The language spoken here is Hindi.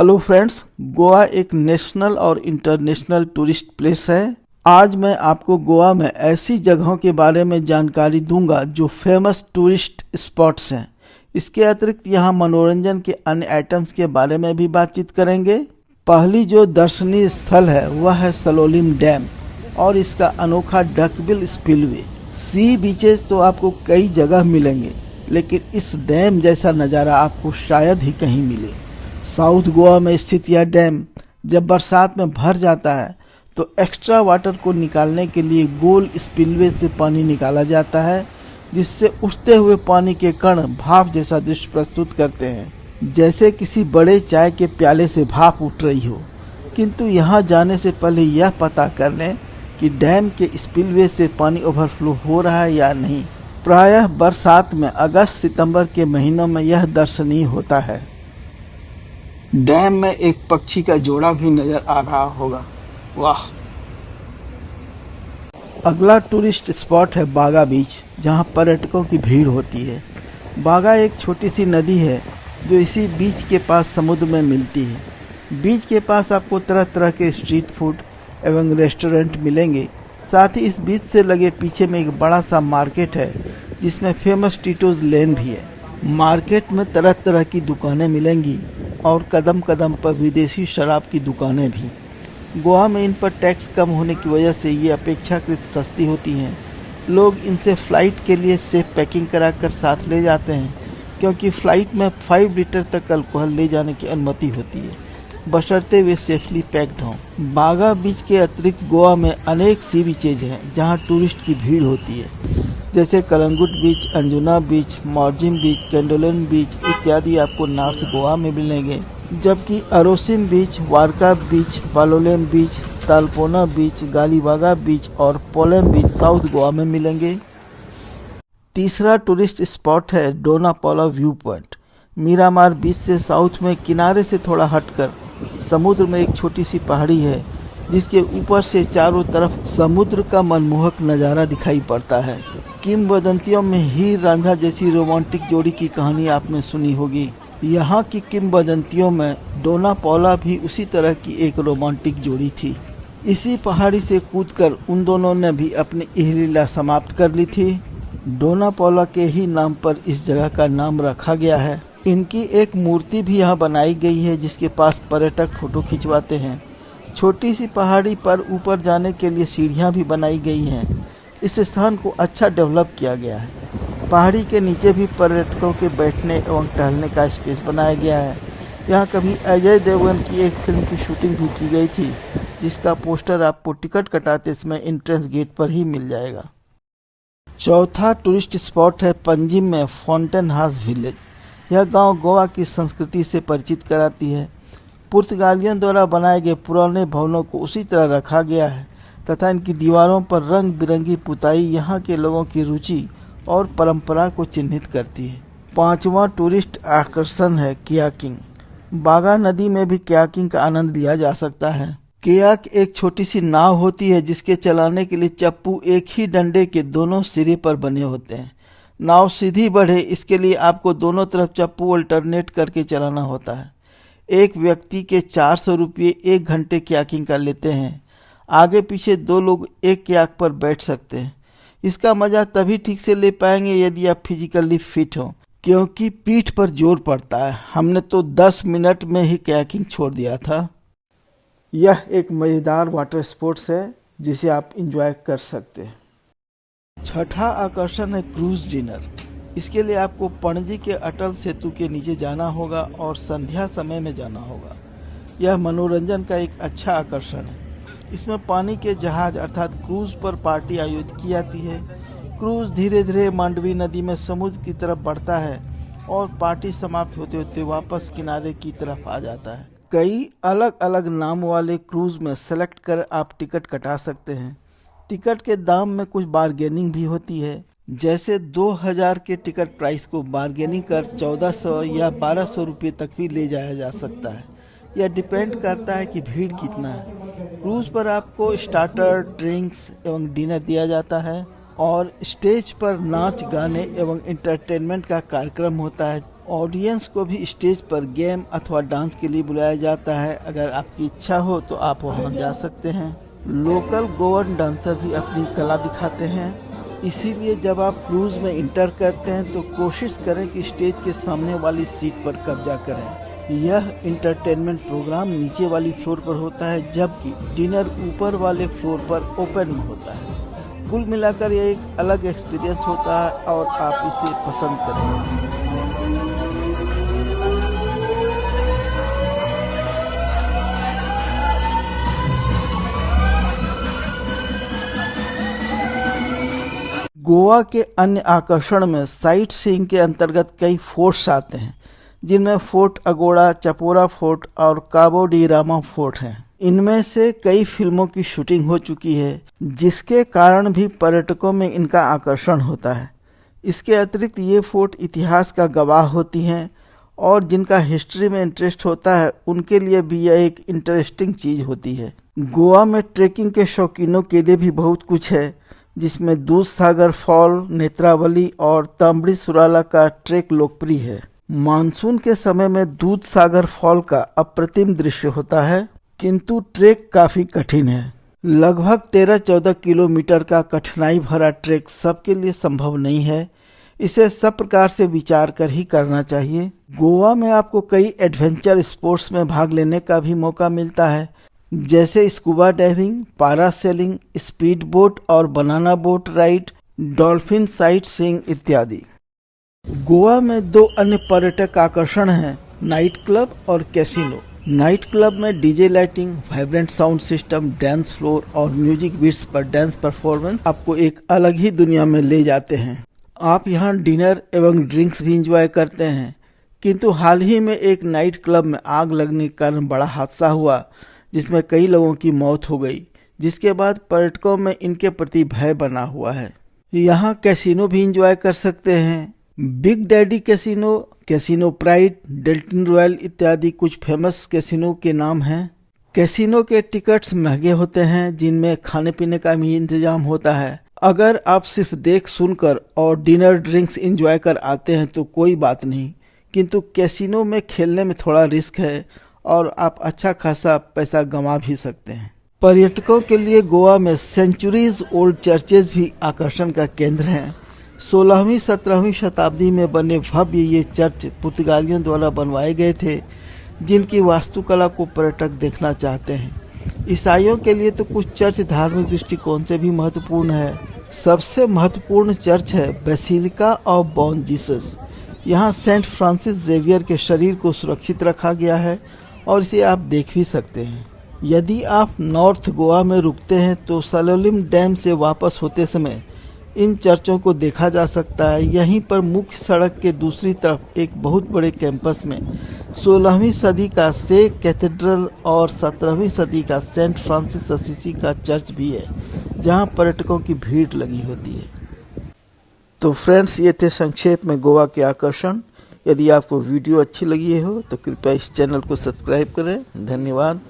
हेलो फ्रेंड्स, गोवा एक नेशनल और इंटरनेशनल टूरिस्ट प्लेस है। आज मैं आपको गोवा में ऐसी जगहों के बारे में जानकारी दूंगा जो फेमस टूरिस्ट स्पॉट्स हैं। इसके अतिरिक्त यहाँ मनोरंजन के अन्य आइटम्स के बारे में भी बातचीत करेंगे। पहली जो दर्शनीय स्थल है वह है सलोलिम डैम और इसका अनोखा डकबिल स्पिलवे। सी बीचेस तो आपको कई जगह मिलेंगे, लेकिन इस डैम जैसा नज़ारा आपको शायद ही कहीं मिले। साउथ गोवा में स्थित यह डैम जब बरसात में भर जाता है तो एक्स्ट्रा वाटर को निकालने के लिए गोल स्पिलवे से पानी निकाला जाता है, जिससे उठते हुए पानी के कण भाप जैसा दृश्य प्रस्तुत करते हैं, जैसे किसी बड़े चाय के प्याले से भाप उठ रही हो। किंतु यहाँ जाने से पहले यह पता कर लें कि डैम के स्पिलवे से पानी ओवरफ्लो हो रहा है या नहीं। प्रायः बरसात में अगस्त सितंबर के महीनों में यह दर्शनीय होता है। डैम में एक पक्षी का जोड़ा भी नजर आ रहा होगा। वाह! अगला टूरिस्ट स्पॉट है बागा बीच, जहां पर्यटकों की भीड़ होती है। बागा एक छोटी सी नदी है जो इसी बीच के पास समुद्र में मिलती है। बीच के पास आपको तरह तरह के स्ट्रीट फूड एवं रेस्टोरेंट मिलेंगे। साथ ही इस बीच से लगे पीछे में एक बड़ा सा मार्केट है जिसमें फेमस टीटोज लेन भी है। मार्केट में तरह तरह की दुकानें मिलेंगी और कदम कदम पर विदेशी शराब की दुकानें भी। गोवा में इन पर टैक्स कम होने की वजह से ये अपेक्षाकृत सस्ती होती हैं। लोग इनसे फ़्लाइट के लिए सेफ पैकिंग कराकर साथ ले जाते हैं, क्योंकि फ़्लाइट में 5 लीटर तक अल्कोहल ले जाने की अनुमति होती है, बशर्ते वे सेफली पैक्ड हों। बागा बीच के अतिरिक्त गोवा में अनेक सी बीचेज हैं जहां टूरिस्ट की भीड़ होती है, जैसे कलंगुट बीच, अंजुना बीच, मॉर्जिम बीच, कैंडोलिन बीच इत्यादि आपको नॉर्थ गोवा में मिलेंगे। जबकि अरोसिम बीच, वारका बीच, बालोलेम बीच, तालपोना बीच, गालीबागा बीच और पोलेम बीच साउथ गोवा में मिलेंगे। तीसरा टूरिस्ट स्पॉट है डोना पॉला व्यू पॉइंट। मीरामार बीच से साउथ में किनारे से थोड़ा हटकर समुद्र में एक छोटी सी पहाड़ी है, जिसके ऊपर से चारों तरफ समुद्र का मनमोहक नज़ारा दिखाई पड़ता है। किंवदंतियों में हीर रांझा जैसी रोमांटिक जोड़ी की कहानी आपने सुनी होगी। यहाँ की किंवदंतियों में डोना पॉला भी उसी तरह की एक रोमांटिक जोड़ी थी। इसी पहाड़ी से कूदकर उन दोनों ने भी अपनी इहलीला समाप्त कर ली थी। डोना पॉला के ही नाम पर इस जगह का नाम रखा गया है। इनकी एक मूर्ति भी यहाँ बनाई गई है, जिसके पास पर्यटक फोटो खिंचवाते हैं। छोटी सी पहाड़ी पर ऊपर जाने के लिए सीढ़ियाँ भी बनाई गई हैं। इस स्थान को अच्छा डेवलप किया गया है। पहाड़ी के नीचे भी पर्यटकों के बैठने एवं टहलने का स्पेस बनाया गया है। यहाँ कभी अजय देवगन की एक फिल्म की शूटिंग भी की गई थी, जिसका पोस्टर आपको टिकट कटाते समय एंट्रेंस गेट पर ही मिल जाएगा। चौथा टूरिस्ट स्पॉट है पंजिम में फाउंटेन हाउस विलेज। यह गांव गोवा की संस्कृति से परिचित कराती है। पुर्तगालियों द्वारा बनाए गए पुराने भवनों को उसी तरह रखा गया है तथा इनकी दीवारों पर रंग बिरंगी पुताई यहाँ के लोगों की रुचि और परंपरा को चिन्हित करती है। पांचवा टूरिस्ट आकर्षण है कयाकिंग। बागा नदी में भी कयाकिंग का आनंद लिया जा सकता है। कयाक एक छोटी सी नाव होती है जिसके चलाने के लिए चप्पू एक ही डंडे के दोनों सिरे पर बने होते हैं। नाव सीधी बढ़े, इसके लिए आपको दोनों तरफ चप्पू अल्टरनेट करके चलाना होता है। एक व्यक्ति के 400 रुपये 1 घंटे कयाकिंग का लेते हैं। आगे पीछे 2 लोग एक कयाक पर बैठ सकते हैं। इसका मजा तभी ठीक से ले पाएंगे यदि आप फिजिकली फिट हो, क्योंकि पीठ पर जोर पड़ता है। हमने तो 10 मिनट में ही कयाकिंग छोड़ दिया था। यह एक मजेदार वाटर स्पोर्ट्स है जिसे आप एंजॉय कर सकते हैं। छठा आकर्षण है क्रूज डिनर। इसके लिए आपको पणजी के अटल सेतु के नीचे जाना होगा और संध्या समय में जाना होगा। यह मनोरंजन का एक अच्छा आकर्षण है। इसमें पानी के जहाज अर्थात क्रूज पर पार्टी आयोजित की जाती है। क्रूज धीरे धीरे मांडवी नदी में समुद्र की तरफ बढ़ता है और पार्टी समाप्त होते होते वापस किनारे की तरफ आ जाता है। कई अलग अलग नाम वाले क्रूज में सेलेक्ट कर आप टिकट कटा सकते हैं। टिकट के दाम में कुछ बार्गेनिंग भी होती है, जैसे 2000 के टिकट प्राइस को बार्गेनिंग कर 1400 या 1200 रुपये तक भी ले जाया जा सकता है। यह डिपेंड करता है कि भीड़ कितना है। क्रूज पर आपको स्टार्टर, ड्रिंक्स एवं डिनर दिया जाता है और स्टेज पर नाच गाने एवं एंटरटेनमेंट का कार्यक्रम होता है ऑडियंस को भी स्टेज पर गेम अथवा डांस के लिए बुलाया जाता है। अगर आपकी इच्छा हो तो आप वहां जा सकते हैं। लोकल गोवन डांसर भी अपनी कला दिखाते हैं। इसीलिए जब आप क्रूज में इंटर करते हैं तो कोशिश करें कि स्टेज के सामने वाली सीट पर कब्जा करें। यह इंटरटेनमेंट प्रोग्राम नीचे वाली फ्लोर पर होता है, जबकि डिनर ऊपर वाले फ्लोर पर ओपन में होता है। कुल मिलाकर यह एक अलग एक्सपीरियंस होता है और आप इसे पसंद करेंगे। गोवा के अन्य आकर्षण में साइट सीइंग के अंतर्गत कई फोर्ट्स आते हैं, जिनमें फोर्ट अगोड़ा, चपोरा फोर्ट और काबो डी रामा फोर्ट हैं। इनमें से कई फिल्मों की शूटिंग हो चुकी है, जिसके कारण भी पर्यटकों में इनका आकर्षण होता है। इसके अतिरिक्त ये फोर्ट इतिहास का गवाह होती हैं और जिनका हिस्ट्री में इंटरेस्ट होता है उनके लिए भी यह एक इंटरेस्टिंग चीज होती है। गोवा में ट्रेकिंग के शौकीनों के लिए भी बहुत कुछ है, जिसमें दूध सागर फॉल, नेत्रावली और तांबड़ी सुराला का ट्रेक लोकप्रिय है। मानसून के समय में दूध सागर फॉल का अप्रतिम दृश्य होता है, किंतु ट्रेक काफी कठिन है। लगभग 13-14 किलोमीटर का कठिनाई भरा ट्रेक सबके लिए संभव नहीं है। इसे सब प्रकार से विचार कर ही करना चाहिए। गोवा में आपको कई एडवेंचर स्पोर्ट्स में भाग लेने का भी मौका मिलता है, जैसे scuba diving, parasailing, speed boat और banana boat ride, dolphin sightseeing इत्यादि। गोवा में दो अन्य पर्यटक आकर्षण हैं, नाइट क्लब और कैसीनो। नाइट क्लब में DJ lighting, vibrant sound system, dance floor और म्यूजिक बीट्स पर डांस परफॉर्मेंस आपको एक अलग ही दुनिया में ले जाते हैं। आप यहां डिनर एवं ड्रिंक्स भी एंजॉय करते हैं। किंतु हाल ही में एक नाइट क्लब में आग लगने के कारण बड़ा हादसा हुआ, जिसमें कई लोगों की मौत हो गई, जिसके बाद पर्यटकों में इनके प्रति भय बना हुआ है। यहाँ कैसीनो भी एंजॉय कर सकते हैं। Big Daddy Casino, Casino Pride, Deltin Royale इत्यादि कुछ फेमस कैसीनो के नाम हैं। कैसीनो के टिकट्स महंगे होते हैं, जिनमें खाने पीने का भी इंतजाम होता है। अगर आप सिर्फ देख सुनकर और डिनर ड्रिंक्स एंजॉय कर आते हैं तो कोई बात नहीं, किंतु कैसीनो में खेलने में थोड़ा रिस्क है और आप अच्छा खासा पैसा गंवा भी सकते हैं। पर्यटकों के लिए गोवा में सेंचुरीज ओल्ड चर्चेज भी आकर्षण का केंद्र हैं। 16वीं-17वीं शताब्दी में बने भव्य ये चर्च पुर्तगालियों द्वारा बनवाए गए थे, जिनकी वास्तुकला को पर्यटक देखना चाहते हैं। ईसाइयों के लिए तो कुछ चर्च धार्मिक दृष्टिकोण से भी महत्वपूर्ण है। सबसे महत्वपूर्ण चर्च है बेसिलिका ऑफ बॉर्न जीसस। यहाँ सेंट फ्रांसिस जेवियर के शरीर को सुरक्षित रखा गया है और इसे आप देख भी सकते हैं। यदि आप नॉर्थ गोवा में रुकते हैं तो सलोलिम डैम से वापस होते समय इन चर्चों को देखा जा सकता है। यहीं पर मुख्य सड़क के दूसरी तरफ एक बहुत बड़े कैंपस में 16वीं सदी का से कैथेड्रल और 17वीं सदी का सेंट फ्रांसिस असीसी का चर्च भी है, जहां पर्यटकों की भीड़ लगी होती है। तो फ्रेंड्स, ये थे संक्षेप में गोवा के आकर्षण। यदि आपको वीडियो अच्छी लगी हो तो कृपया इस चैनल को सब्सक्राइब करें। धन्यवाद।